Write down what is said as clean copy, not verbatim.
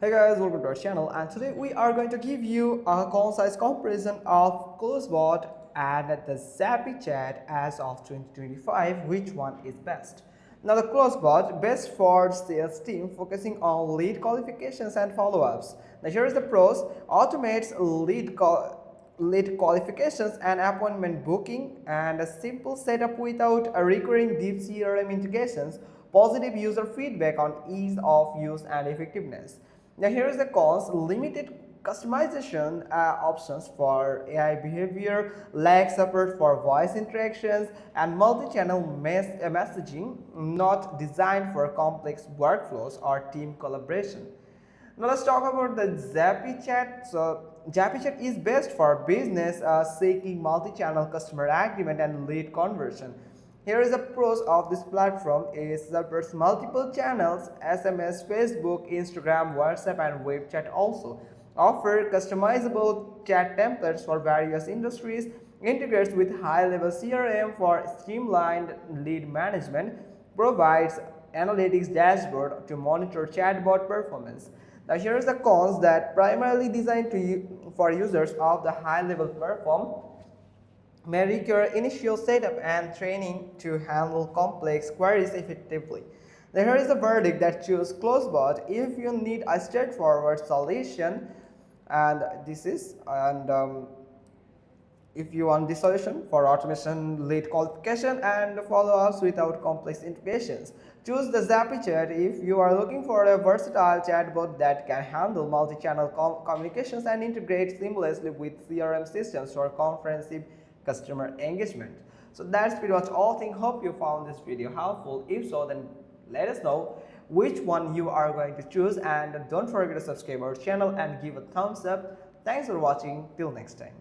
Hey guys, welcome to our channel, and today we are going to give you a concise comparison of CloseBot and the ZappyChat as of 2025. Which one is best? Now the CloseBot best for sales team focusing on lead qualifications and follow-ups. Now here is the pros: automates lead qualifications and appointment booking, and a simple setup without a recurring deep CRM integrations. Positive user feedback on ease of use and effectiveness. Now here is the cons: limited customization options for AI behavior, lack support for voice interactions, and multi-channel messaging not designed for complex workflows or team collaboration. Now let's talk about the ZappyChat. So ZappyChat is best for business seeking multi-channel customer agreement and lead conversion. Here is the pros of this platform: it supports multiple channels: SMS, Facebook, Instagram, WhatsApp, and web chat. Also offer customizable chat templates for various industries, integrates with high-level CRM for streamlined lead management, provides analytics dashboard to monitor chatbot performance. Now here is the cons: that primarily designed for users of the high-level platform, may require initial setup and training to handle complex queries effectively. Now here is the verdict: that choose CloseBot if you need a straightforward solution, and this is and if you want the solution for automation, lead qualification, and follow-ups without complex integrations. Choose the ZappyChat if you are looking for a versatile chatbot that can handle multi-channel communications and integrate seamlessly with CRM systems for comprehensive customer engagement. So that's pretty much all thing. Hope you found this video helpful. If so, then let us know which one you are going to choose, and don't forget to subscribe our channel and give a thumbs up. Thanks for watching. Till next time.